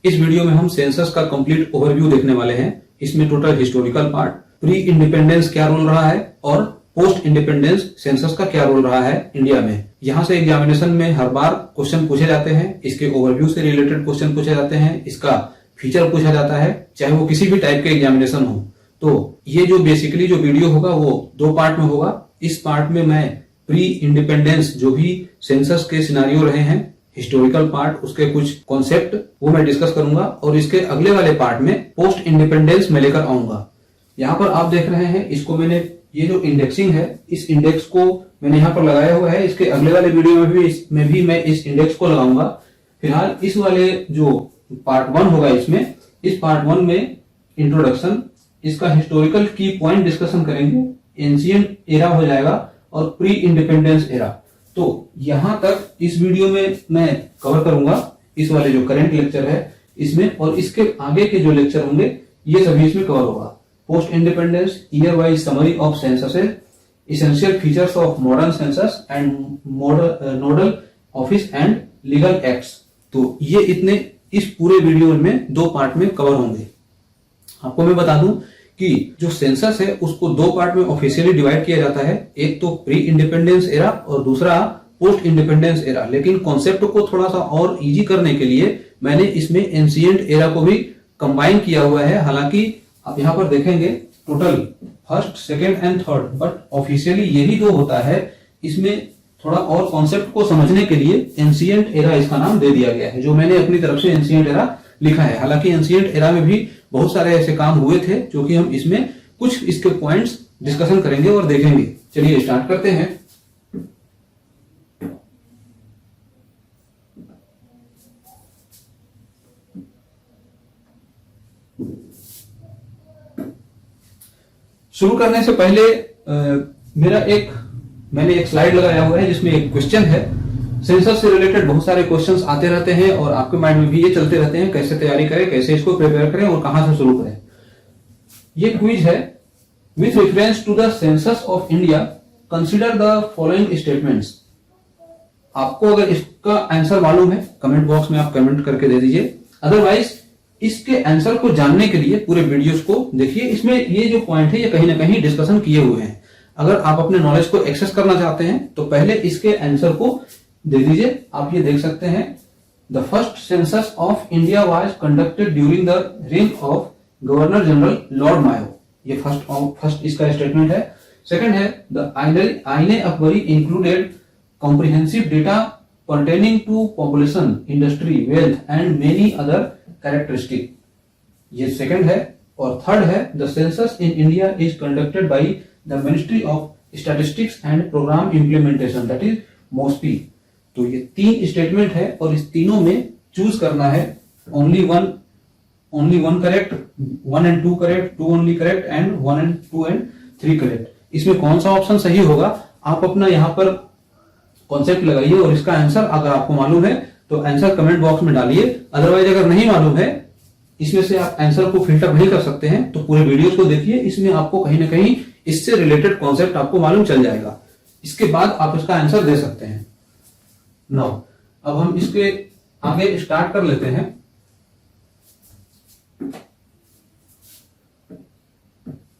इस वीडियो में हम सेंसस का कंप्लीट ओवरव्यू देखने वाले हैं। इसमें total historical part, pre independence क्या रोल रहा है और पोस्ट इंडिपेंडेंस सेंसस का क्या रोल रहा है इंडिया में। यहाँ से एग्जामिनेशन में हर बार क्वेश्चन पूछे जाते हैं, इसके ओवरव्यू से रिलेटेड क्वेश्चन पूछे जाते हैं, इसका फीचर पूछा जाता है, चाहे वो किसी भी टाइप के एग्जामिनेशन हो। तो ये जो बेसिकली जो वीडियो होगा वो 2 पार्ट में होगा। इस पार्ट में मैं प्री इंडिपेंडेंस जो भी सेंसस के सिनारियो रहे हैं, हिस्टोरिकल पार्ट, उसके कुछ कॉन्सेप्ट वो मैं डिस्कस करूंगा और इसके अगले वाले पार्ट में पोस्ट इंडिपेंडेंस में लेकर आऊंगा। यहाँ पर आप देख रहे हैं, इसको मैंने ये जो इंडेक्सिंग है, इस इंडेक्स को मैंने यहाँ पर लगाया हुआ है। इसके अगले वाले वीडियो में भी मैं इस इंडेक्स को लगाऊंगा। फिलहाल इस वाले जो पार्ट 1 होगा, इसमें इस पार्ट 1 में इंट्रोडक्शन, इसका हिस्टोरिकल की पॉइंट डिस्कशन करेंगे, एंशिएंट एरा हो जाएगा और प्री इंडिपेंडेंस एरा। तो यहां तक इस वीडियो में मैं कवर करूंगा इस वाले जो करंट लेक्चर है इसमें, और इसके आगे के जो लेक्चर होंगे ये सभी इसमें कवर होगा। Post independence, year wise summary of censuses, essential features of modern census and nodal office and legal acts. तो ये इतने इस पूरे वीडियो में 2 पार्ट में कवर होंगे। आपको मैं बता दूं कि जो सेंसस है उसको 2 पार्ट में ऑफिशियली डिवाइड किया जाता है। एक तो प्री इंडिपेंडेंस एरा और दूसरा पोस्ट इंडिपेंडेंस एरा। लेकिन कॉन्सेप्ट को थोड़ा सा और इजी करने के लिए मैंने इसमें एंशिएंट एरा को भी कंबाइन किया हुआ है। हालांकि आप यहाँ पर देखेंगे total first, second and third, but officially यही 2 होता है। इसमें थोड़ा और कॉन्सेप्ट को समझने के लिए एंशिएंट एरा इसका नाम दे दिया गया है, जो मैंने अपनी तरफ से एंशिएंट एरा लिखा है। हालांकि एंशिएंट एरा में भी बहुत सारे ऐसे काम हुए थे जो कि हम इसमें कुछ इसके पॉइंट्स डिस्कशन करेंगे और देखेंगे। चलिए स्टार्ट करते हैं। शुरू करने से पहले मैंने एक स्लाइड लगाया हुआ है जिसमें एक क्वेश्चन है। सेंसस से रिलेटेड बहुत सारे क्वेश्चंस आते रहते हैं और आपके माइंड में भी ये चलते रहते हैं, कैसे तैयारी करें, कैसे इसको प्रिपेयर करें और कहां से शुरू करें। ये क्विज है। With reference to the census of India consider the following statements. आपको अगर इसका आंसर मालूम है कमेंट बॉक्स में आप कमेंट करके दे दीजिए, अदरवाइज इसके आंसर को जानने के लिए पूरे वीडियोस को देखिए। इसमें ये जो पॉइंट है ये कहीं ना कहीं डिस्कशन किए हुए हैं। अगर आप अपने नॉलेज को एक्सेस करना चाहते हैं तो पहले इसके आंसर को दे दीजिए। आप ये देख सकते हैं, the first census of India was conducted during the reign of governor general lord Mayo. ये फर्स्ट इसका स्टेटमेंट है। सेकंड है, the Ain-e Akbari included comprehensive data pertaining to population, industry, wealth and many other characteristics। ये second है। और third है, the census in India is conducted by the ministry of statistics and programme implementation, that is MoSPI. तो ये 3 statement है और इस तीनों में चूज करना है only one correct, 1 and 2 correct, 2 only correct and 1 and 2 and 3 correct. इसमें कौन सा ऑप्शन सही होगा आप अपना यहाँ पर कॉन्सेप्ट लगाइए और इसका आंसर अगर आपको मालूम है तो आंसर कमेंट बॉक्स में डालिए। अदरवाइज अगर नहीं मालूम है, इसमें से आप आंसर को फिल्टर नहीं कर सकते हैं, तो पूरे वीडियोस को देखिए। इसमें आपको कहीं ना कहीं इससे रिलेटेड कॉन्सेप्ट आपको मालूम चल जाएगा। इसके बाद आप इसका आंसर दे सकते हैं। नाउ अब हम इसके आगे स्टार्ट कर लेते हैं।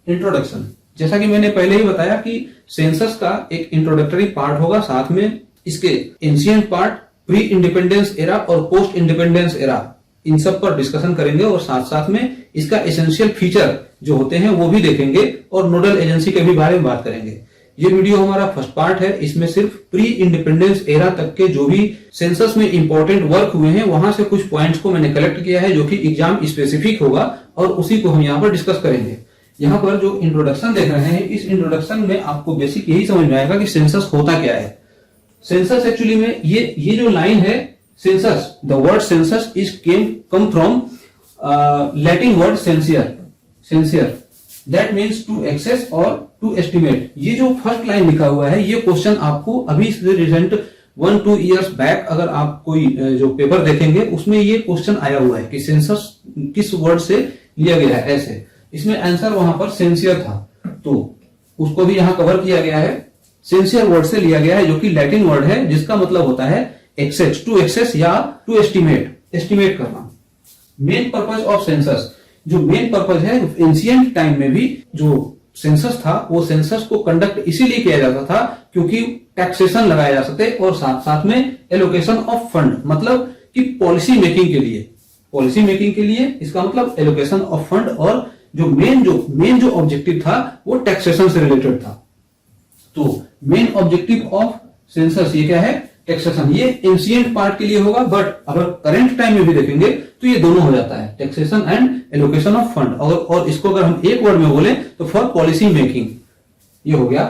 इंट्रोडक्शन, जैसा कि मैंने पहले ही बताया कि सेंसस का एक इंट्रोडक्टरी पार्ट होगा, साथ में इसके ancient part, pre independence era और पोस्ट इंडिपेंडेंस एरा, इन सब पर डिस्कशन करेंगे और साथ साथ में इसका एसेंशियल फीचर जो होते हैं वो भी देखेंगे और नोडल एजेंसी के भी बारे में बात करेंगे। ये वीडियो हमारा फर्स्ट पार्ट है। इसमें सिर्फ प्री इंडिपेंडेंस एरा तक के जो भी सेंसस में इंपॉर्टेंट वर्क हुए हैं वहां से कुछ पॉइंट्स को मैंने कलेक्ट किया है जो कि एग्जाम स्पेसिफिक होगा और उसी को हम यहाँ पर डिस्कस करेंगे। यहाँ पर जो इंट्रोडक्शन देख रहे हैं, इस इंट्रोडक्शन में आपको बेसिक यही समझ में आएगा कि सेंसस होता क्या है। सेंसस एक्चुअली में ये जो लाइन है, census, the word census is come from Latin word censere, that means to access or to estimate. ये जो फर्स्ट लाइन लिखा हुआ है, ये क्वेश्चन आपको अभी रिसेंट 1-2 ईयर्स बैक अगर आप कोई जो पेपर देखेंगे उसमें ये क्वेश्चन आया हुआ है कि सेंसस किस वर्ड से लिया गया है। ऐसे इसमें आंसर वहां पर सेंसियर था, तो उसको भी यहां कवर किया गया है। सेंसियर वर्ड से लिया गया है जो कि लैटिन वर्ड है, जिसका मतलब होता है एक्सेस, टू एक्सेस या टू एस्टिमेट, एस्टिमेट करना। मेन पर्पज ऑफ सेंसस, जो मेन पर्पज है एंशिएंट टाइम में भी जो सेंसस था वो सेंसस को कंडक्ट इसीलिए किया जाता था क्योंकि टैक्सेशन लगाया जा सके और साथ साथ में एलोकेशन ऑफ फंड, मतलब कि पॉलिसी मेकिंग के लिए इसका मतलब एलोकेशन ऑफ फंड, और जो मेन जो ऑब्जेक्टिव था वो टैक्सेशन से रिलेटेड था। तो मेन ऑब्जेक्टिव ऑफ सेंसस ये क्या है, टैक्सेशन। ये एंशिएंट पार्ट के लिए होगा, बट अगर करंट टाइम में भी देखेंगे तो ये दोनों हो जाता है, taxation and allocation of fund. और इसको अगर हम एक वर्ड में बोले तो फॉर पॉलिसी मेकिंग। ये हो गया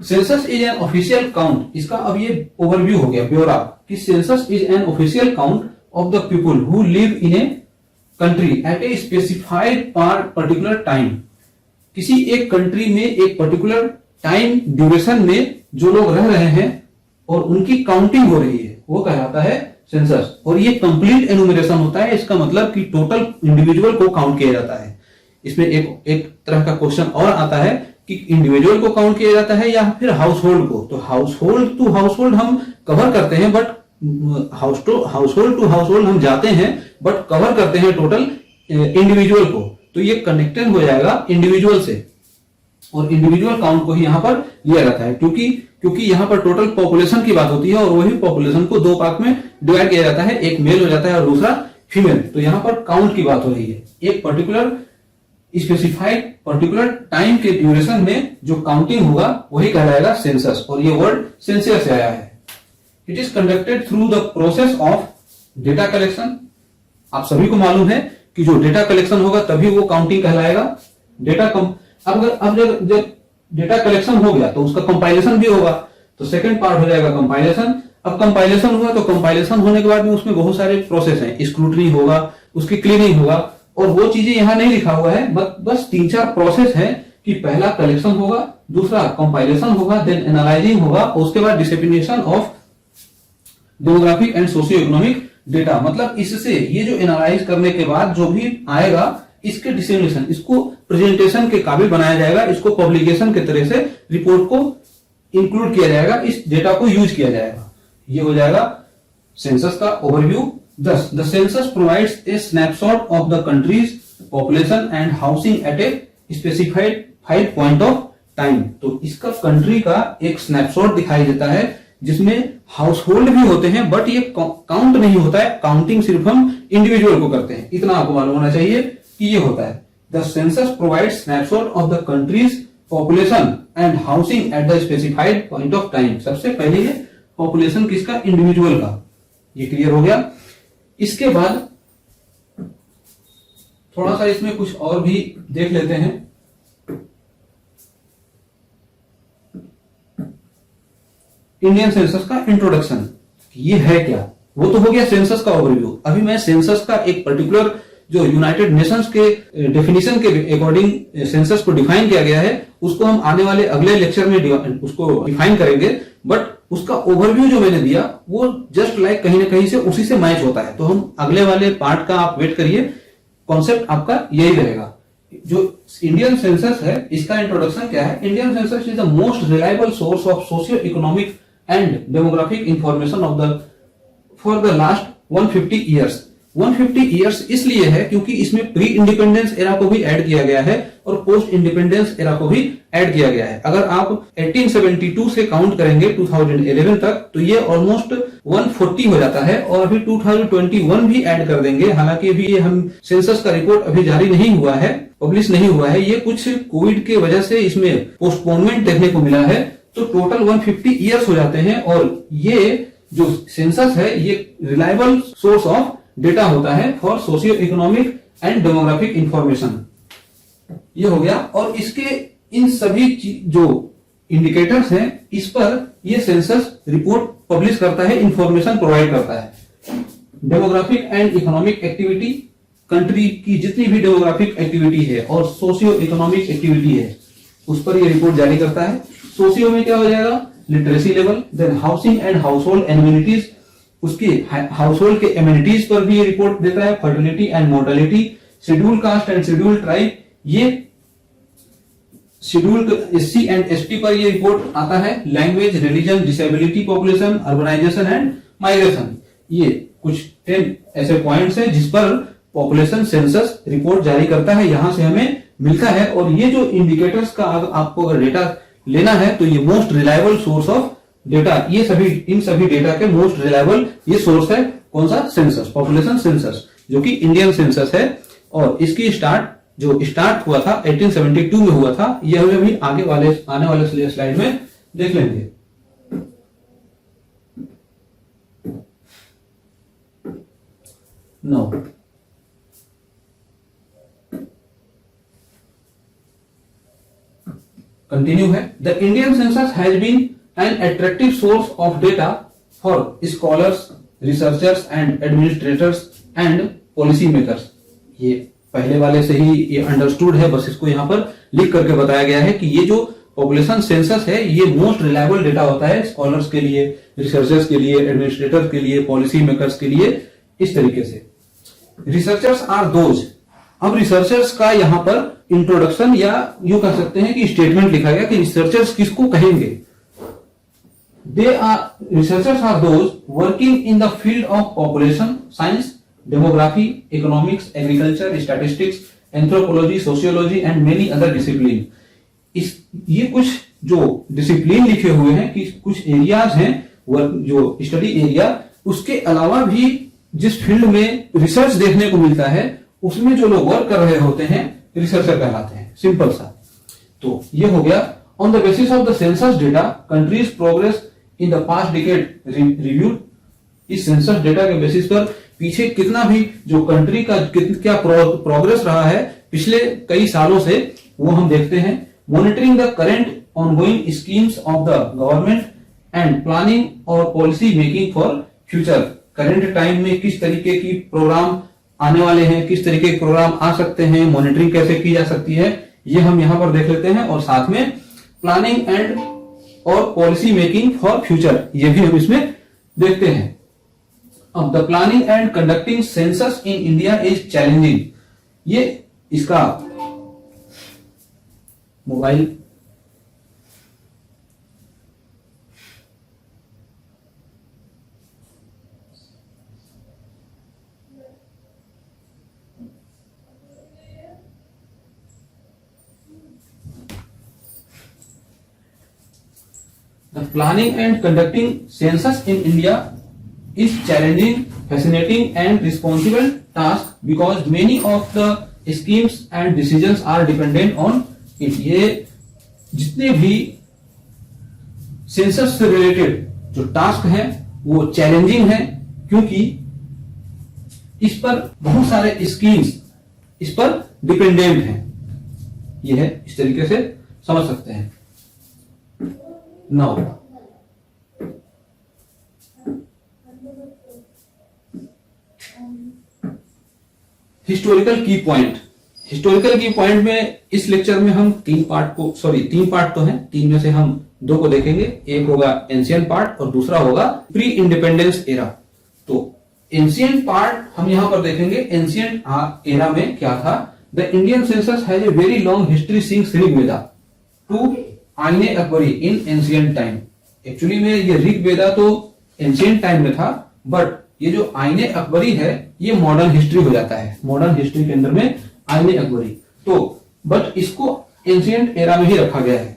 census is an official count. इसका अब ये ओवरव्यू हो गया, ब्यौरा, कि census is an official count of the people who live in a country at a specified particular time. किसी एक कंट्री में एक पर्टिकुलर टाइम ड्यूरेशन में जो लोग रह रहे हैं और उनकी काउंटिंग हो रही है, वो कहलाता है सेंसस। और ये कंप्लीट एनुमरेशन होता है, इसका मतलब कि टोटल इंडिविजुअल को काउंट किया जाता है। इसमें एक तरह का क्वेश्चन और आता है कि इंडिविजुअल को काउंट किया जाता है या फिर हाउस होल्ड को। तो household to household हम कवर करते हैं, but household to household हम जाते हैं बट कवर करते हैं टोटल इंडिविजुअल को। तो ये कनेक्टेड हो जाएगा इंडिविजुअल से, और इंडिविजुअल काउंट को ही यहां पर लिया जाता है क्योंकि यहां पर टोटल पॉपुलेशन की बात होती है और वही पॉपुलेशन को दो पार्ट में डिवाइड किया जाता है, एक मेल हो जाता है और दूसरा फीमेल। तो यहां पर काउंट की बात हो रही है, एक पर्टिकुलर स्पेसिफाइड पर्टिकुलर टाइम के ड्यूरेशन में जो काउंटिंग होगा वही कहलाएगा सेंसस, और ये वर्ड सेंसस से आया है। It is conducted through the process of data collection. आप सभी को मालूम है कि जो डेटा कलेक्शन होगा तभी वो काउंटिंग कहलाएगा। अब जब डेटा कलेक्शन हो गया तो उसका कंपाइलेशन भी होगा, तो सेकंड पार्ट हो जाएगा कंपाइलेशन। अब कंपाइलेशन हुआ तो कंपाइलेशन होने के बाद में उसमें बहुत सारे प्रोसेस हैं, स्क्रूटनी होगा, उसकी क्लीनिंग होगा, और वो चीजें यहां नहीं लिखा हुआ है, बस 3-4 प्रोसेस है कि पहला कलेक्शन होगा, दूसरा कंपाइलेशन होगा, देन एनालाइजिंग होगा, और उसके बाद dissemination of demographic and socio economic data. मतलब इससे ये जो एनालाइज करने के बाद जो भी आएगा इसके डिसेमिनेशन, इसको प्रेजेंटेशन के काबिल बनाया जाएगा, इसको पब्लिकेशन के तरह से रिपोर्ट को इंक्लूड किया जाएगा, इस डेटा को यूज किया जाएगा। ये हो जाएगा सेंसस का overview. Thus, the census provides a snapshot of the country's population and housing at a specified point of time. तो इसका कंट्री का एक स्नैपशॉट दिखाई देता है जिसमें हाउस होल्ड भी होते हैं, बट ये काउंट नहीं होता है, काउंटिंग सिर्फ हम इंडिविजुअल को करते हैं। इतना आपको मालूम होना चाहिए कि ये होता है। The census provides snapshot of the countries population and housing at the specified point of time. सबसे पहले ये पॉपुलेशन किसका, इंडिविजुअल का, ये क्लियर हो गया। इसके बाद थोड़ा सा इसमें कुछ और भी देख लेते हैं। इंडियन सेंसस का इंट्रोडक्शन, ये है क्या, वो तो हो गया सेंसस का ओवरव्यू। अभी मैं सेंसस का एक पर्टिकुलर जो यूनाइटेड नेशंस के डेफिनेशन के अकॉर्डिंग सेंसस को डिफाइन किया गया है, उसको हम आने वाले अगले लेक्चर में उसको डिफाइन करेंगे, बट उसका ओवरव्यू जो मैंने दिया वो जस्ट लाइक कहीं ना कहीं से उसी से मैच होता है। तो हम अगले वाले पार्ट का आप वेट करिए, कॉन्सेप्ट आपका यही रहेगा। जो इंडियन सेंसस है इसका इंट्रोडक्शन क्या है। Indian census is the most reliable source of socio economic and demographic information for the last 150 years. 150 years इसलिए है क्योंकि इसमें प्री इंडिपेंडेंस एरा को भी ऐड किया गया है और पोस्ट इंडिपेंडेंस एरा को भी ऐड किया गया है। अगर आप 1872 से काउंट करेंगे 2011 तक तो ये ऑलमोस्ट 140 हो जाता है, और अभी 2021 भी ऐड कर देंगे। हालांकि अभी ये हम सेंसस का रिपोर्ट अभी जारी नहीं हुआ है, पब्लिश नहीं हुआ है, ये कुछ कोविड के वजह से इसमें पोस्टपोनमेंट देखने को मिला है, तो टोटल 150 ईयर्स हो जाते हैं। और ये जो सेंसस है ये रिलायबल सोर्स ऑफ डेटा होता है for socio economic and demographic information. ये हो गया। और इसके इन सभी जो इंडिकेटर्स हैं इस पर ये सेंसस रिपोर्ट पब्लिश करता है, इंफॉर्मेशन प्रोवाइड करता है। Demographic and economic activity, country की जितनी भी डेमोग्राफिक एक्टिविटी है और सोशियो इकोनॉमिक एक्टिविटी है उस पर ये रिपोर्ट जारी करता है। सोशियो में क्या हो जाएगा, literacy level, then housing and household amenities, उसकी हाउस होल्ड के एमिनिटीज पर भी ये रिपोर्ट देता है, fertility and mortality, schedule caste and schedule tribe, ये शेड्यूल एससी एंड एसटी पर ये रिपोर्ट आता है, language, religion, disability, population, urbanisation and migration. ये कुछ 10 ऐसे पॉइंट्स हैं जिस पर पॉपुलेशन सेंसस रिपोर्ट जारी करता है, यहां से हमें मिलता है। और ये जो इंडिकेटर्स का आपको अगर डेटा लेना है तो ये most reliable source of data, ये सभी इन सभी डेटा के मोस्ट रिलायबल ये सोर्स है कौन सा, सेंसस, पॉपुलेशन सेंसस, जो कि इंडियन सेंसस है। और इसकी स्टार्ट हुआ था 1872 में हुआ था। ये हमें अभी आने वाले स्लाइड में देख लेंगे। नो कंटिन्यू है। The Indian census has been an attractive source of data for scholars, researchers and administrators and policy makers. ये पहले वाले से ही ये अंडरस्टूड है, बस इसको यहां पर लिख करके बताया गया है कि ये जो पॉपुलेशन सेंसस है ये मोस्ट रिलायबल डेटा होता है स्कॉलर्स के लिए, रिसर्चर्स के लिए, एडमिनिस्ट्रेटर्स के लिए, पॉलिसी मेकर्स के लिए, इस तरीके से। रिसर्चर्स आर दोज, अब रिसर्चर्स का यहां पर इंट्रोडक्शन या यूं कह सकते हैं कि स्टेटमेंट लिखा गया कि रिसर्चर्स किसको कहेंगे। Researchers are those working in the field of population science, demography, economics, agriculture, statistics, anthropology, sociology and many other discipline. ये कुछ जो डिसिप्लिन लिखे हुए हैं कि कुछ एरियाज हैं जो स्टडी एरिया, उसके अलावा भी जिस फील्ड में रिसर्च देखने को मिलता है उसमें जो लोग वर्क कर रहे होते हैं रिसर्चर कहलाते हैं, सिंपल सा। तो ये हो गया। On the basis of the census data countries progress in the past decade reviewed. इस सेंसस डेटा के बेसिस पर पीछे कितना भी जो कंट्री का क्या प्रोग्रेस रहा है पिछले कई सालों से, वो हम देखते हैं। Monitoring the current ongoing schemes of the government and planning और policy making for future. Current time में किस तरीके की प्रोग्राम आने वाले हैं, किस तरीके के प्रोग्राम आ सकते हैं, मॉनिटरिंग कैसे की जा सकती है, ये हम यहां पर देख लेते हैं। और साथ में प्लानिंग एंड और पॉलिसी मेकिंग फॉर फ्यूचर, ये भी हम इसमें देखते हैं। अब the planning and conducting census in India is challenging. ये इसका mobile The planning and conducting census in India is challenging, fascinating and responsible task because many of the schemes and decisions are dependent on it. ये जितने भी census से related जो task है वो challenging है, क्योंकि इस पर बहुत सारे स्कीम्स इस पर डिपेंडेंट हैं। ये है, इस तरीके से समझ सकते हैं। Now, हिस्टोरिकल की पॉइंट। हिस्टोरिकल की पॉइंट में इस लेक्चर में हम तीन पार्ट तो हैं, तीन में से हम दो को देखेंगे। एक होगा एंशियंट पार्ट और दूसरा होगा प्री इंडिपेंडेंस एरा। तो एंशियंट पार्ट हम यहां पर देखेंगे। एंशियंट एरा में क्या था? The Indian census has a very long history since Rigveda to Ain-e Akbari in ancient time. Actually में ये ऋग्वेदा तो एंशियंट टाइम में था, बट ये जो आईने अकबरी है ये मॉडर्न हिस्ट्री हो जाता है। मॉडर्न हिस्ट्री के अंदर में आईने अकबरी, तो बट इसको एंशियंट एरा में ही रखा गया है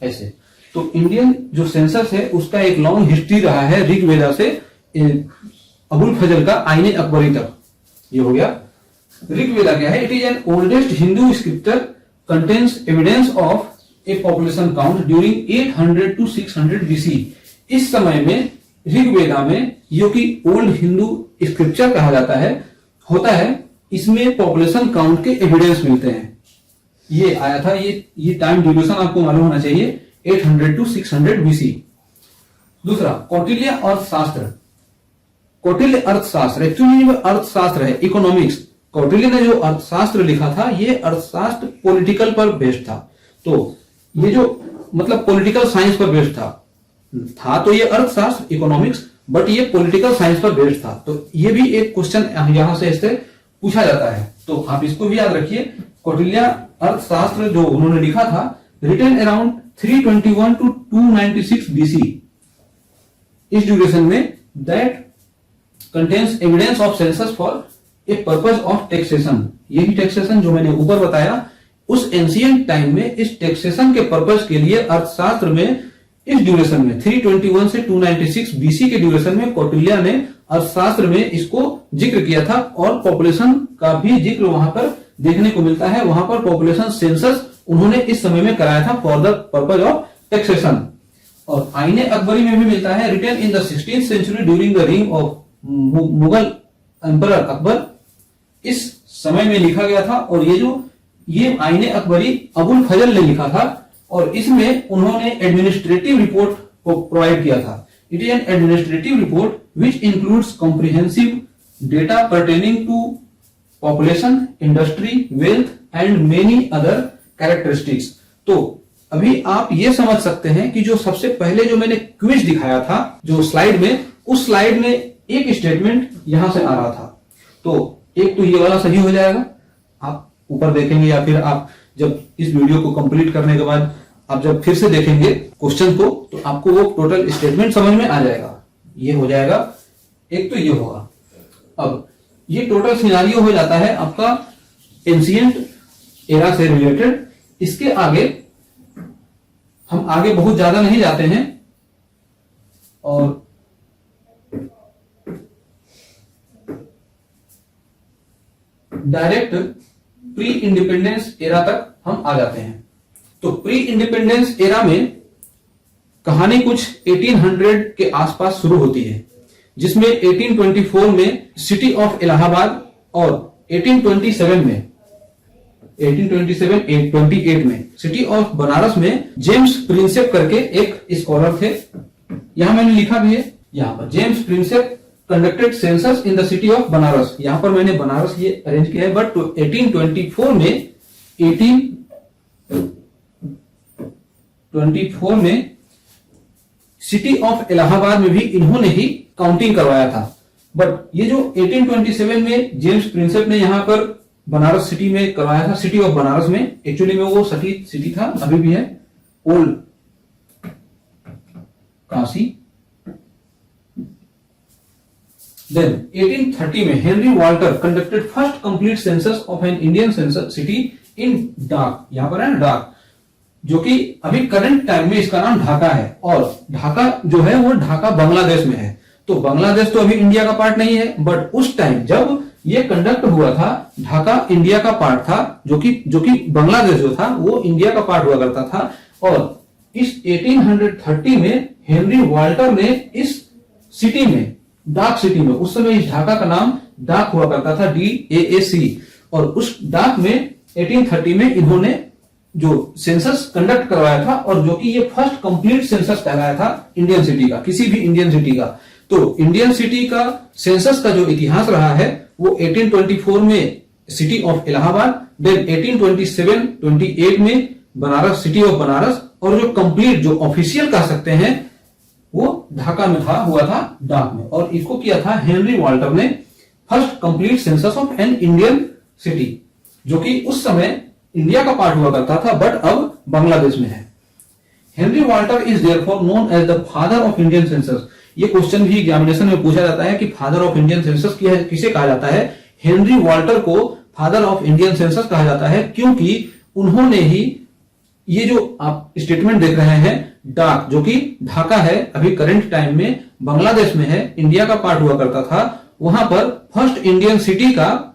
ऐसे। तो इंडियन जो सेंसस है उसका एक लॉन्ग हिस्ट्री रहा है ऋग्वेदा से अबुल फजल का आईने अकबरी तक। ये हो गया। ऋग्वेदा क्या है? It is N oldest Hindu scripture contains evidence of A population count during 800 to 600 BC। इस समय में ऋग्वेदा में, जो कि ओल्ड हिंदू स्क्रिप्चर कहा जाता है, होता है, इसमें पॉपुलेशन काउंट के एविडेंस मिलते हैं। ये आया था, ये टाइम ड्यूरेशन आपको मालूम होना चाहिए, 800 to 600 BC। दूसरा कौटिल्य अर्थशास्त्र। कौटिल्य अर्थशास्त्र एक्चुअली अर्थशास्त्र है, इकोनॉमिक्स। कौटिल्य ने जो अर्थशास्त्र लिखा था ये अर्थशास्त्र पॉलिटिकल पर बेस्ड था। तो ये जो मतलब पॉलिटिकल साइंस पर बेस्ड था तो ये अर्थशास्त्र इकोनॉमिक्स, बट ये पॉलिटिकल साइंस पर बेस्ड था। तो ये भी एक क्वेश्चन यहां से इससे पूछा जाता है, तो आप इसको भी याद रखिए। कौटिल्य अर्थशास्त्र जो उन्होंने लिखा था, रिटन अराउंड 321 to 296 BC। इस ड्यूरेशन में that contains evidence of census for a purpose of taxation, यही टैक्सेशन जो मैंने ऊपर बताया, उस एंशिएंट टाइम में इस टैक्सेशन के पर्पज के लिए अर्थशास्त्र में इस ड्यूरेशन में 321 से 296 बीसी के ड्यूरेशन में कौटिल्य ने अर्थशास्त्र में इसको जिक्र किया था, और पॉपुलेशन का भी जिक्र वहां पर देखने को मिलता है। वहां पर पॉपुलेशन सेंसस उन्होंने इस समय में कराया था for the purpose of taxation. और आईने अकबरी में भी मिलता है, written in the 16th century during the रिंग ऑफ मुगल एम्परर अकबर, इस समय में लिखा गया था। और ये आईने अकबरी अबुल फजल ने लिखा था, और इसमें उन्होंने एडमिनिस्ट्रेटिव रिपोर्ट को प्रोवाइड किया था। It is an administrative report which includes comprehensive data pertaining to population, industry, wealth and many other characteristics. तो अभी आप ये समझ सकते हैं कि जो सबसे पहले जो मैंने क्विज दिखाया था जो स्लाइड में, उस स्लाइड में एक स्टेटमेंट यहां से आ रहा था। तो एक तो ये वाला सही हो जाएगा, आप ऊपर देखेंगे, या फिर आप जब इस वीडियो को कंप्लीट करने के बाद आप जब फिर से देखेंगे क्वेश्चन को, तो आपको वो टोटल स्टेटमेंट समझ में आ जाएगा। ये हो जाएगा, एक तो ये होगा। अब ये टोटल सिनारियो हो जाता है आपका एंशिएंट एरा से रिलेटेड। इसके आगे हम आगे बहुत ज्यादा नहीं जाते हैं, और डायरेक्ट प्री इंडिपेंडेंस एरा तक हम आ जाते हैं। तो प्री इंडिपेंडेंस एरा में कहानी कुछ 1800 के आसपास शुरू होती है, जिसमें 1824 में सिटी ऑफ इलाहाबाद और 1827 में सिटी ऑफ बनारस में जेम्स प्रिंसेप करके एक स्कॉलर थे। यहां मैंने लिखा भी है, यहां पर James Prinsep conducted census in the city of Banaras. यहां पर मैंने बनारस ये अरेंज किया है, बट 1824 में सिटी ऑफ इलाहाबाद में भी इन्होंने ही काउंटिंग करवाया था। बट ये जो 1827 में जेम्स प्रिंसेप ने यहां पर बनारस सिटी में करवाया था, सिटी ऑफ बनारस में, एक्चुअली में वो सिटी था, अभी भी है, ओल्ड काशी। देन 1830 में Henry Walter conducted first complete census of an Indian census city in डाक, यहां पर है ना डाक, जो कि अभी करंट टाइम में इसका नाम ढाका है। और ढाका जो है वो ढाका बांग्लादेश में है। तो बांग्लादेश तो अभी इंडिया का पार्ट नहीं है, बट उस टाइम जब ये कंडक्ट हुआ था, ढाका इंडिया का पार्ट था, जो कि बांग्लादेश जो था वो इंडिया का पार्ट हुआ करता था। और इस 1830 में हेनरी वाल्टर ने इस सिटी में, डाक सिटी में, उस समय इस ढाका का नाम डाक हुआ करता था, DAAC, और उस डाक में 1830 में इन्होंने जो सेंसस कंडक्ट करवाया था, और जो कि ये फर्स्ट कंप्लीट सेंसस कहलाया था इंडियन सिटी का, किसी भी इंडियन सिटी का। तो इंडियन सिटी का सेंसस का जो इतिहास रहा है वो 1824 में सिटी ऑफ इलाहाबाद, देन 1827-28 में बनारस, सिटी ऑफ बनारस, और जो कंप्लीट जो ऑफिशियल कह सकते हैं वो ढाका में हुआ था डाक में। और इसको किया था हेनरी वाल्टर ने, first complete census of an Indian city, जो कि उस समय इंडिया का पार्ट हुआ करता था, बट अब बांग्लादेश में है। Henry Walter is therefore known as the father of Indian census. ये क्वेश्चन भी एग्जामिनेशन में पूछा जाता है कि फादर ऑफ इंडियन सेंसस किसे कहा जाता है। हेनरी वाल्टर को फादर ऑफ इंडियन सेंसस कहा जाता है, क्योंकि उन्होंने ही ये जो आप स्टेटमेंट देख रहे हैं, डाक, जो कि ढाका है, अभी करंट टाइम में बांग्लादेश में है, इंडिया का पार्ट हुआ करता था, वहां पर फर्स्ट इंडियन सिटी का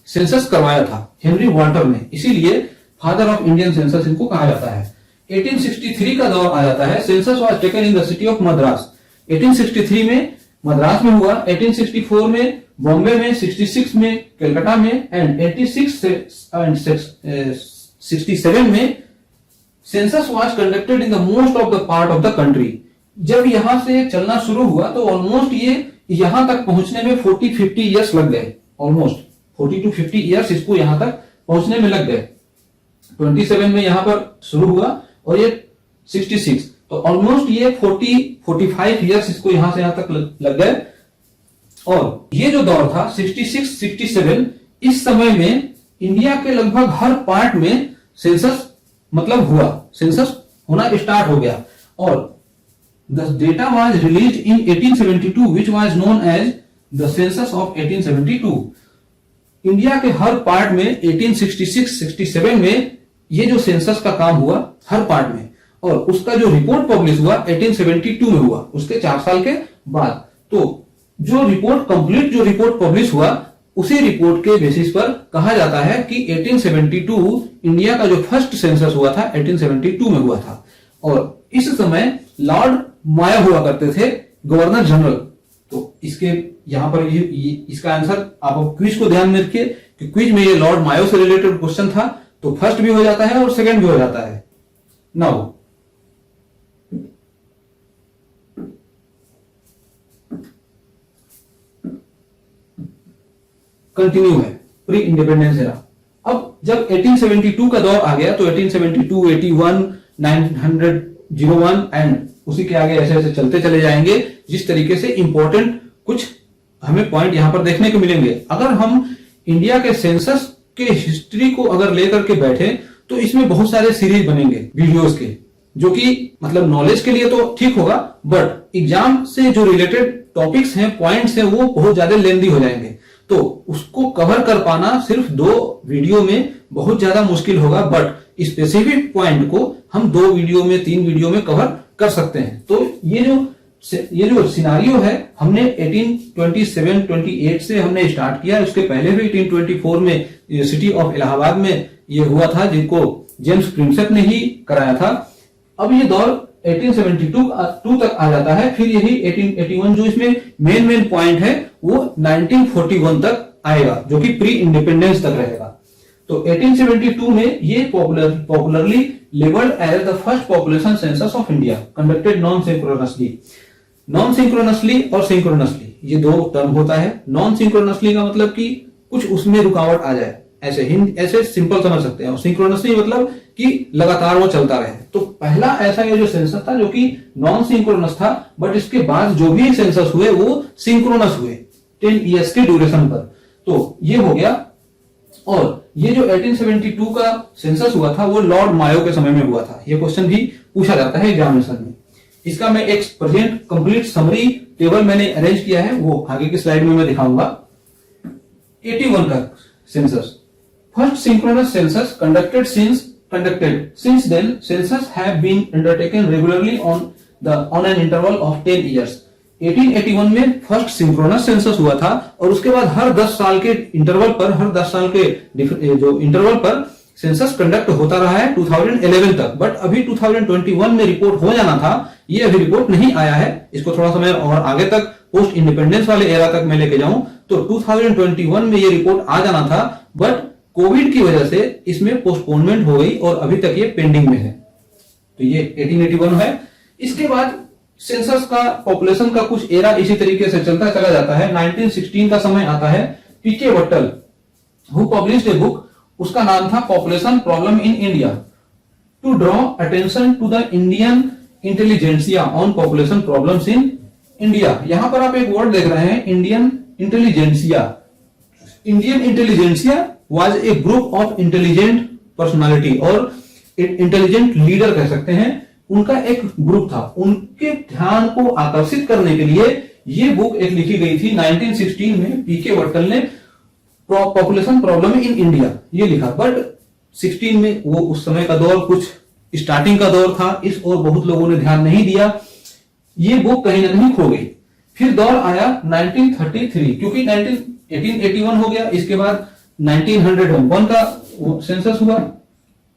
सेंसस करवाया था हेनरी वाल्टर ने, इसीलिए फादर ऑफ इंडियन सेंसस इनको कहा जाता है। 1863 का दौर आ जाता है। Census was taken in the city of Madras. 1863 में मद्रास में हुआ, 1864 में बॉम्बे में, 66 में कलकत्ता में, एंड 67 में census was conducted in the most of the part of the country. जब यहां से चलना शुरू हुआ तो ऑलमोस्ट ये यहां तक पहुंचने में 40-50 ईयर्स लग गए, ऑलमोस्ट 40 to 50 ईयर्स इसको यहां तक पहुंचने में लग गए। 27 में यहां पर शुरू हुआ और ये 66, तो ऑलमोस्ट ये 40-45 ईयर्स इसको यहां से यहां तक लग गए। और ये जो दौर था 66-67, इस समय में इंडिया के लगभग हर पार्ट में सेंसस मतलब हुआ, सेंसस होना स्टार्ट हो गया। और the data was released in 1872 which was known as the census of 1872। India के हर पार्ट में 1866-67 में ये जो सेंसस का काम हुआ हर पार्ट में, और उसका जो रिपोर्ट पब्लिश हुआ 1872 में हुआ, उसके 4 साल के बाद। तो जो रिपोर्ट कंप्लीट जो रिपोर्ट पब्लिश हुआ उसी रिपोर्ट के बेसिस पर कहा जाता है कि 1872 इंडिया का जो फर्स्ट सेंसस हुआ था 1872 में हुआ था। और इस समय लॉर्ड मायो हुआ करते थे गवर्नर जनरल। तो इसके यहां पर इसका आंसर आप क्विज को ध्यान में रखिए कि क्विज में ये लॉर्ड मायो से रिलेटेड क्वेश्चन था, तो फर्स्ट भी हो जाता है और सेकंड भी हो जाता है। नाउ कंटिन्यू है प्री इंडिपेंडेंस एरा। अब जब 1872 का दौर आ गया तो 1872, 81, 901 एंड उसी के आगे ऐसे ऐसे चलते चले जाएंगे, जिस तरीके से इंपॉर्टेंट कुछ हमें पॉइंट यहां पर देखने को मिलेंगे। अगर हम इंडिया के सेंसस के हिस्ट्री को अगर लेकर के बैठे तो इसमें बहुत सारे सीरीज बनेंगे वीडियोस के, जो कि मतलब नॉलेज के लिए तो ठीक होगा, बट एग्जाम से जो रिलेटेड टॉपिक्स हैं, पॉइंट्स हैं, वो बहुत ज्यादा लेंदी हो जाएंगे। तो उसको कवर कर पाना सिर्फ 2 वीडियो में बहुत ज्यादा मुश्किल होगा, बट स्पेसिफिक पॉइंट को हम 2 वीडियो में 3 वीडियो में कवर कर सकते हैं। तो ये जो सिनारियो है हमने 1827-28 से हमने स्टार्ट किया। उसके पहले भी 1824 में सिटी ऑफ इलाहाबाद में ये हुआ था, जिनको जेम्स प्रिंसेप ने ही कराया था। अब ये दौर 1872 तक आ जाता है, फिर यही 1881 जो इसमें मेन पॉइंट है वो 1941 तक आएगा, जो कि प्री इंडिपेंडेंस तक रहेगा। तो 1872 में ये popularly labelled as the first population census of India conducted non synchronously और सिंक्रोनसली, ये 2 टर्म होता है। नॉन सिंक्रोनसली का मतलब कि कुछ उसमें रुकावट आ जाए, ऐसे सिंपल समझ सकते हैं, और सिंक्रोनसली मतलब कि लगातार वो चलता रहे। तो पहला ऐसा ये जो सेंसस था जो कि नॉन सिंक्रोनस था, बट इसके बाद जो भी सेंसस हुए वो सिंक्रोनस हुए 10 इयर्स के ड्यूरेशन पर। तो ये हो गया। और ये जो 1872 का सेंसस हुआ था वो लॉर्ड मायो के समय में हुआ था। ये क्वेश्चन भी पूछा जाता है एग्जामिनेशन में। इसका मैं एक प्रेजेंट कंप्लीट समरी टेबल मैंने अरेंज किया है, वो आगे की स्लाइड में मैं दिखाऊंगा। 81 का census, first synchronous census conducted since then census have been undertaken regularly on an interval of 10 years। 1881 में फर्स्ट सिंक्रोनस सेंसस हुआ था, और उसके बाद हर 10 साल के इंटरवल पर सेंसस कंडक्ट होता रहा है 2011 तक। बट अभी 2021 में रिपोर्ट हो जाना था, ये अभी रिपोर्ट नहीं आया है। इसको थोड़ा समय और आगे तक पोस्ट इंडिपेंडेंस वाले एरा तक मैं लेके जाऊं तो 2021 में ये रिपोर्ट आ जाना था, बट कोविड की वजह से इसमें पोस्टपोनमेंट हो गई और अभी तक ये पेंडिंग में है। तो ये 1881 है। इसके बाद सेंसस का पॉपुलेशन का कुछ एरा इसी तरीके से चलता चला जाता है। 1916 का समय आता है। PK Wattal who published a book, उसका नाम था population problem in India, to draw attention to the Indian intelligentsia on population problems in India. यहां पर आप एक वर्ड देख रहे हैं, Indian intelligentsia. Indian intelligentsia was a group of intelligent personality और इंटेलिजेंट लीडर कह सकते हैं, उनका एक ग्रुप था। उनके ध्यान को आकर्षित करने के लिए ये बुक एक लिखी गई थी 1916 में। पीके वट्टल ने पॉपुलेशन प्रॉब्लम इन इंडिया ये लिखा, बट 16 में वो उस समय का दौर कुछ स्टार्टिंग का दौर था, इस और बहुत लोगों ने ध्यान नहीं दिया, ये बुक कहीं ना कहीं खो गई। फिर दौर आया 1933, क्योंकि 1881 हो गया, इसके बाद 1901 का सेंसस हुआ,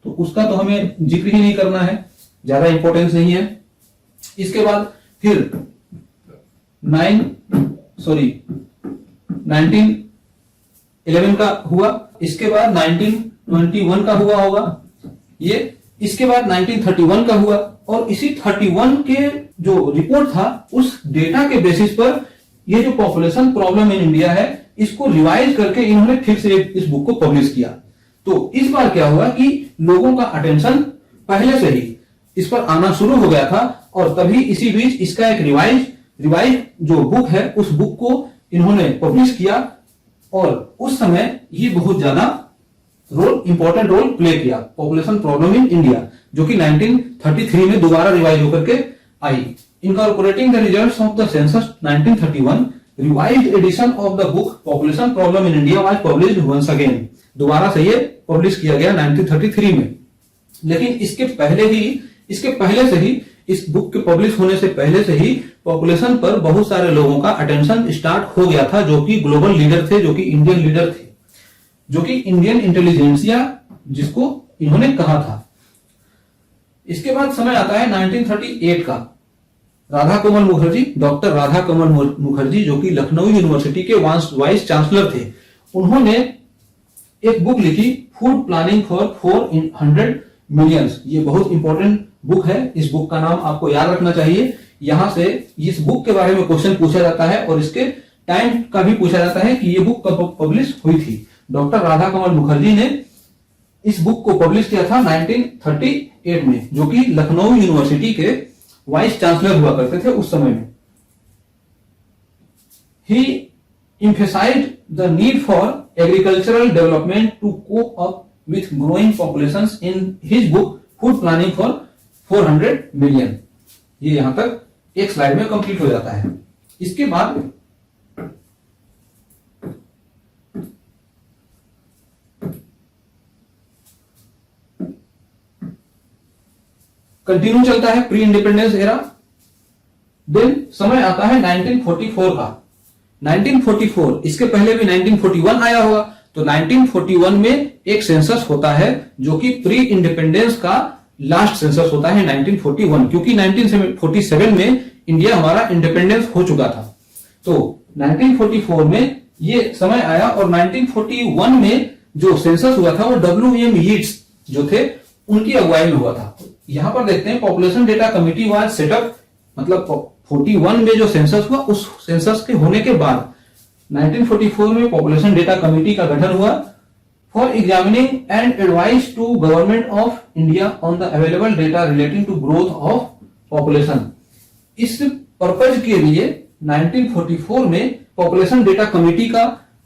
तो उसका तो हमें जिक्र ही नहीं करना है, ज्यादा इंपॉर्टेंस नहीं है। इसके बाद फिर 1911 का हुआ, इसके बाद 1921 का हुआ होगा ये, इसके बाद 1931 का हुआ, और इसी 31 के जो रिपोर्ट था उस डेटा के बेसिस पर ये जो पॉपुलेशन प्रॉब्लम इन इंडिया है इसको रिवाइज करके इन्होंने फिर से इस बुक को पब्लिश किया। तो इस बार क्या हुआ कि लोगों का अटेंशन पहले से ही इस पर आना शुरू हो गया था, और तभी इसी बीच इसका एक रिवाइज जो बुक है उस बुक को इन्होंने पब्लिश किया, और उस समय ये बहुत ज्यादा इंपॉर्टेंट रोल प्ले किया, पॉपुलेशन प्रॉब्लम इन इंडिया, जो कि 1933 में दोबारा रिवाइज होकर के आई। Incorporating the results of the census 1931 revised edition of the book population problem in India was published once again, दोबारा से ये पब्लिश किया गया 1933 में। लेकिन इसके पहले से ही इस बुक के पब्लिश होने से पहले से ही पॉपुलेशन पर बहुत सारे लोगों का अटेंशन स्टार्ट हो गया था, जो कि ग्लोबल लीडर थे, जो कि इंडियन लीडर थे, जो कि इंडियन इंटेलिजेंसिया जिसको इन्होंने कहा था। इसके बाद समय आता है 1938 का। राधा कमल मुखर्जी, डॉक्टर राधा कमल मुखर्जी, जो कि लखनऊ यूनिवर्सिटी के वाइस चांसलर थे, उन्होंने एक बुक लिखी, फूड प्लानिंग फॉर 400 मिलियंस। ये बहुत इंपॉर्टेंट बुक है, इस बुक का नाम आपको याद रखना चाहिए। यहां से इस बुक के बारे में क्वेश्चन पूछा जाता है और इसके टाइम का भी पूछा जाता है कि ये बुक कब पब्लिश हुई थी। डॉक्टर राधा कमल मुखर्जी ने इस बुक को पब्लिश किया था 1938 में, जो कि लखनऊ यूनिवर्सिटी के वाइस चांसलर हुआ करते थे उस समय में। ही emphasized the need for agricultural development to cope up with growing populations in his book Food Planning for 400 Million। ये यहां तक एक स्लाइड में कंप्लीट हो जाता है। इसके बाद कंटिन्यू चलता है प्री इंडिपेंडेंस एरा। देन समय आता है 1944 का। 1944, इसके पहले भी 1941 आया होगा, तो 1941 में एक सेंसस होता है जो कि प्री इंडिपेंडेंस का लास्ट सेंसस होता है 1941, क्योंकि 1947 में इंडिया हमारा इंडिपेंडेंस हो चुका था। तो 1944 में ये समय आया और 1941 में जो सेंसस हुआ था वो WM यीट्स जो थे उनकी अगुवाई में हुआ था। यहां पर देखते हैं population data committee was setup, मतलब 41 में जो सेंसस हुआ उस सेंसस के होने के बाद 1944 में पॉपुलेशन डेटा कमिटी का गठन हुआ for examining and advise to government of India on the available data relating to growth of population. इस पर्पज के लिए 1944 में पॉपुलेशन डेटा कमिटी का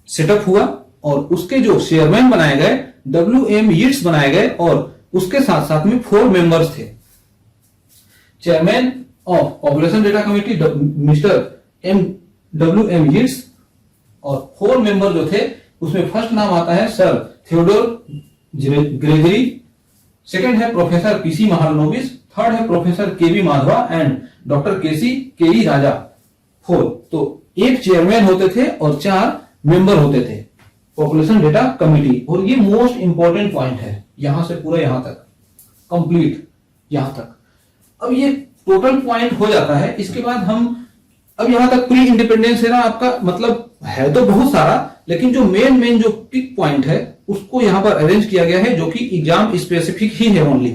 सेटअप हुआ और उसके जो चेयरमैन बनाए गए WM यीट्स बनाए गए और उसके साथ साथ में 4 मेंबर्स थे। Chairman of population data committee mister WM Yeats और 4 मेंबर जो थे उसमें फर्स्ट नाम आता है सर थियोडोर ग्रेगरी, सेकंड है प्रोफेसर PC महालनोबिस, थर्ड है professor KB Madhava and doctor KE राजा। 4 तो एक चेयरमैन होते थे और 4 मेंबर होते थे पॉपुलेशन डेटा कमिटी। और ये मोस्ट इंपॉर्टेंट पॉइंट है, यहां से पूरा यहां तक कंप्लीट, यहां तक। अब ये टोटल पॉइंट हो जाता है। इसके बाद हम अब यहां तक प्री इंडिपेंडेंस एरा आपका मतलब है तो बहुत सारा, लेकिन जो मेन जो पिक पॉइंट है उसको यहां पर अरेंज किया गया है, जो कि एग्जाम स्पेसिफिक ही है ओनली।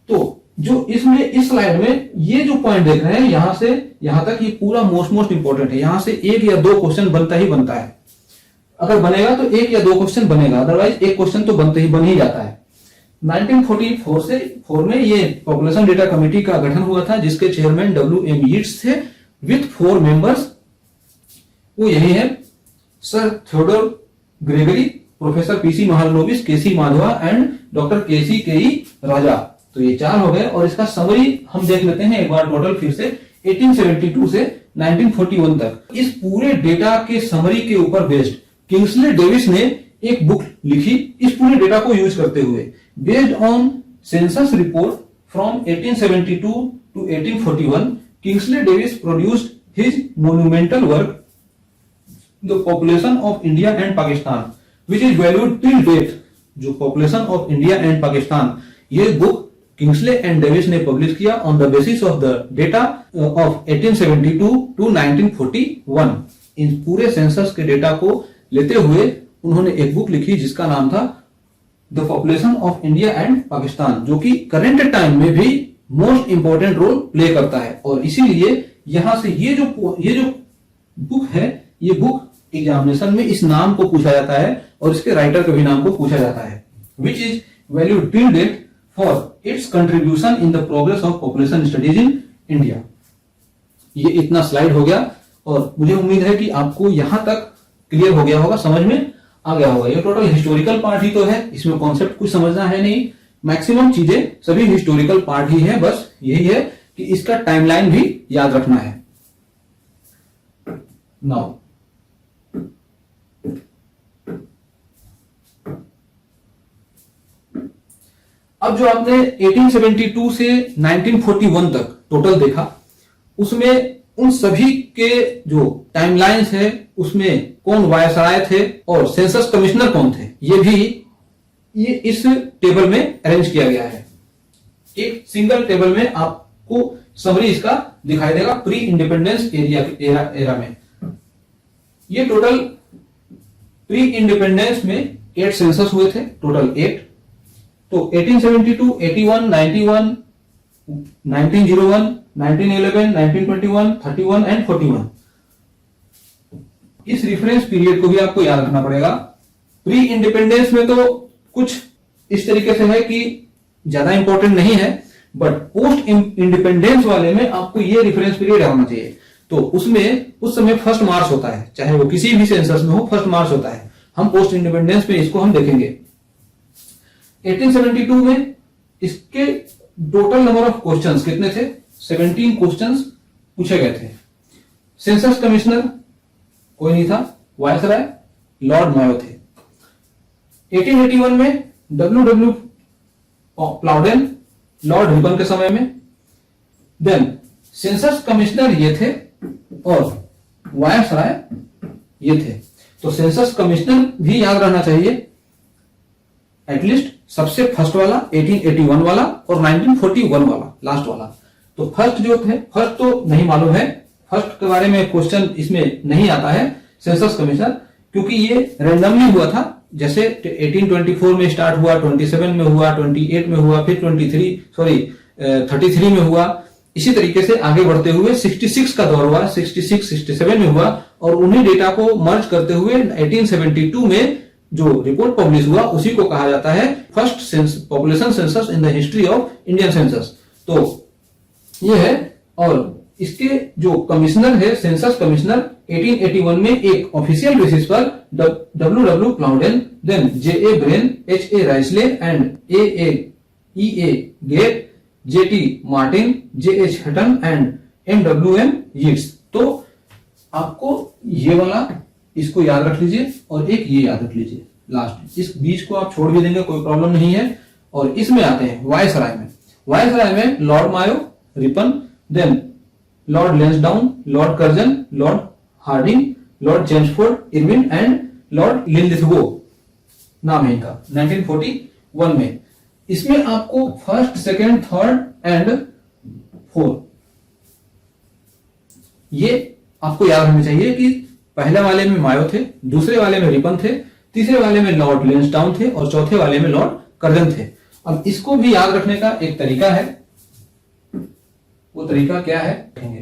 तो जो इसमें इस स्लाइड में ये जो पॉइंट देख रहे हैं यहां से यहां तक, ये पूरा मोस्ट इंपॉर्टेंट है। यहां से 1 या 2 क्वेश्चन बनता ही बनता है। अगर बनेगा तो 1 या 2 क्वेश्चन बनेगा, अदरवाइज एक क्वेश्चन तो बन ही जाता है। 1944 से 4 में ये पॉपुलेशन डेटा कमिटी का गठन हुआ था, जिसके चेयरमैन WM यीट्स थे विथ 4 मेंबर्स। वो यही है sir Theodore Gregory, professor PC Mahalanobis, KC Madhava and doctor KE राजा। तो ये 4 हो गए और इसका समरी हम देख लेते हैं एक बार टोटल फिर से 1872 से 1941 तक। इस पूरे डेटा के समरी के ऊपर बेस्ड किंग्सले डेविस ने एक बुक लिखी इस पूरे डेटा को यूज करते हुए। Based on census report from 1872 to 1841, Kingsley Davis produced his monumental work the population of India and Pakistan, which is valued till date. जो population of India and Pakistan, ये बुक किंग्सले एंड डेविस ने publish किया on the basis of the data of 1872 to 1941। इन पूरे census के data को लेते हुए उन्होंने एक बुक लिखी जिसका नाम था the population of India and Pakistan, जो कि करंट टाइम में भी मोस्ट इंपॉर्टेंट रोल प्ले करता है। और इसीलिए यहां से ये जो बुक है, ये बुक एग्जामिनेशन में इस नाम को पूछा जाता है और इसके राइटर के भी नाम को पूछा जाता है, which is valued till date for its contribution in the progress of population studies in India. ये इतना स्लाइड हो गया और मुझे उम्मीद है कि आपको यहां तक क्लियर हो गया होगा, समझ में आ गया होगा। ये टोटल हिस्टोरिकल पार्ट ही तो है, इसमें कॉन्सेप्ट कुछ समझना है नहीं, मैक्सिमम चीजें सभी हिस्टोरिकल पार्ट ही है। बस यही है कि इसका टाइमलाइन भी याद रखना है। नाउ अब जो आपने 1872 से 1941 तक टोटल देखा, उसमें उन सभी के जो टाइमलाइंस है उसमें कौन वायसराय थे और सेंसस कमिश्नर कौन थे, ये इस टेबल में अरेंज किया गया है। एक सिंगल टेबल में आपको समरी इसका दिखाई देगा प्री इंडिपेंडेंस एरा में। ये टोटल प्री इंडिपेंडेंस में 8 सेंसस हुए थे, टोटल 8। तो 1872, 81, 91, 1901, 1911, 1921, 31 एंड 41। इस रेफरेंस पीरियड को भी आपको याद रखना पड़ेगा। प्री इंडिपेंडेंस में तो कुछ इस तरीके से है कि ज्यादा इंपॉर्टेंट नहीं है, बट पोस्ट इंडिपेंडेंस वाले में आपको ये रेफरेंस पीरियड होना चाहिए। तो उसमें उस समय 1 मार्च होता है, चाहे वो किसी भी सेंसस में हो, 1 मार्च होता है। हम पोस्ट इंडिपेंडेंस में इसको हम देखेंगे। 1872 में इसके टोटल नंबर ऑफ क्वेश्चंस कितने थे? 17 क्वेश्चंस पूछे गए थे। सेंसस कमिश्नर कोई नहीं था, वायसराय लॉर्ड मायो थे। 1881 में डब्ल्यू प्लाउडेन लॉर्ड रिपन के समय में। देन सेंसस कमिश्नर ये थे और वायसराय ये थे। तो सेंसस कमिश्नर भी याद रहना चाहिए, एटलीस्ट सबसे फर्स्ट वाला 1881 वाला और 1941 वाला लास्ट वाला। तो फर्स्ट जो थे, फर्स्ट तो नहीं मालूम है, फर्स्ट के बारे में क्वेश्चन इसमें नहीं आता है सेंसस कमिश्नर, क्योंकि ये रैंडमली हुआ था। जैसे 1824 में स्टार्ट हुआ, 27 में हुआ, 28 में हुआ, फिर 33 में हुआ। इसी तरीके से आगे बढ़ते हुए 66 का दौर हुआ, 66, 67 में हुआ, और उन्हीं डेटा को मर्ज करते हुए 1872 में जो रिपोर्ट पब्लिश हुआ उसी को कहा जाता है first population census in the history of Indian census. तो ये है। और इसके जो कमिश्नर है, सेंसस कमिश्नर, 1881 में एक ऑफिशियल बेसिस पर डब्ल्यू प्लाउडेन, देन J.A. ब्रेन, H.A. Risley and E.A. Gait, J.T. Martin, J.H. Hutton and M.W.M. Yeatts. तो आपको ये वाला इसको याद रख लीजिए और एक ये याद रख लीजिए लास्ट। इस बीच को आप छोड़ भी देंगे, कोई प्रॉब्लम नहीं है। और इसमें आते हैं वायसराय में। वायसराय में Lord Mayo, Ripon, then Lord Lansdowne, Lord Curzon, Lord Hardinge, Lord Chelmsford, Irwin and Lord Linlithgow नाम है इनका, 1941 में। इसमें आपको first, second, third and fourth ये आपको याद रखना चाहिए कि पहले वाले में मायो थे, दूसरे वाले में रिपन थे, तीसरे वाले में लॉर्ड लेंसडाउन थे और चौथे वाले में लॉर्ड कर्जन थे। अब इसको भी याद रखने का एक तरीका है, वो तरीका क्या है देखेंगे।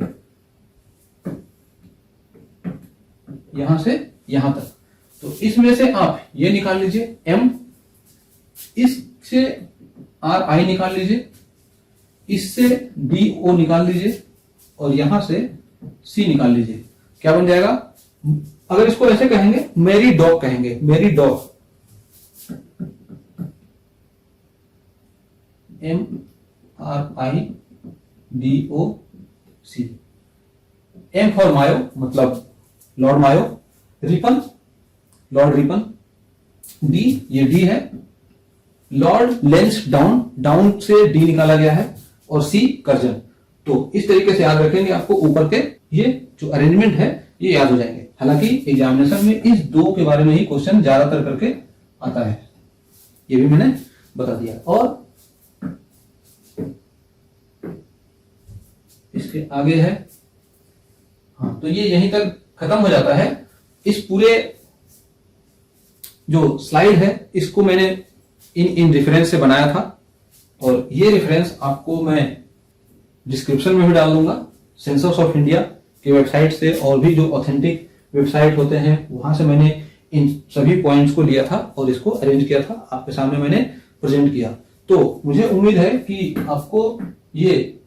यहां से यहां तक, तो इसमें से आप ये निकाल लीजिए M, इससे RI निकाल लीजिए, इससे DO निकाल लीजिए और यहां से C निकाल लीजिए। क्या बन जाएगा? अगर इसको ऐसे कहेंगे, मेरी डॉग कहेंगे, मेरी डॉग, MRIDOC। M फॉर मायो मतलब Lord Mayo, Ripon Lord Ripon, D ये D है, लॉर्ड लेंस डाउन, डाउन से D निकाला गया है, और C कर्जन। तो इस तरीके से याद रखेंगे, आपको ऊपर के ये जो अरेंजमेंट है ये याद हो जाएंगे। हालांकि एग्जामिनेशन में इस दो के बारे में ही क्वेश्चन ज्यादातर करके आता है, ये भी मैंने बता दिया। और इसके आगे है, हाँ, तो ये यहीं तक खत्म हो जाता है। इस पूरे जो स्लाइड है इसको मैंने इन रेफरेंस से बनाया था, और ये रेफरेंस आपको मैं डिस्क्रिप्शन में भी डाल दूंगा सेंसस ऑफ इंडिया के वेबसाइट से, और भी जो ऑथेंटिक वेबसाइट होते हैं वहां से मैंने इन सभी पॉइंट्स को लिया था और इसको अरेंज किया था, आपके सामने मैंने प्रेजेंट किया। तो मुझे उम्मीद है कि आपको ये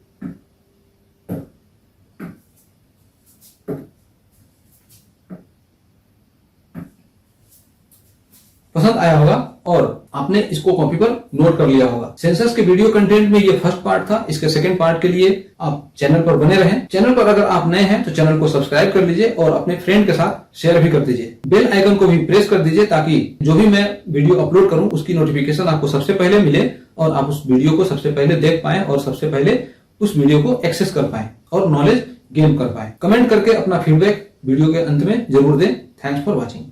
पसंद आया होगा और आप आपने इसको कॉपी पर नोट कर लिया होगा। सेंसस के वीडियो कंटेंट में ये फर्स्ट पार्ट था। इसके सेकंड पार्ट के लिए आप चैनल पर बने रहें। चैनल पर अगर आप नए हैं तो चैनल को सब्सक्राइब कर लीजिए और अपने फ्रेंड के साथ शेयर भी कर दीजिए। बेल आइकन को भी प्रेस कर दीजिए ताकि जो भी मैं वीडियो अपलोड करूं उसकी नोटिफिकेशन आपको सबसे पहले मिले और आप उस वीडियो को सबसे पहले देख पाएं और सबसे पहले उस वीडियो को एक्सेस कर पाएं और नॉलेज गेन कर पाएं। कमेंट करके अपना फीडबैक वीडियो के अंत में जरूर दें। Thanks for watching.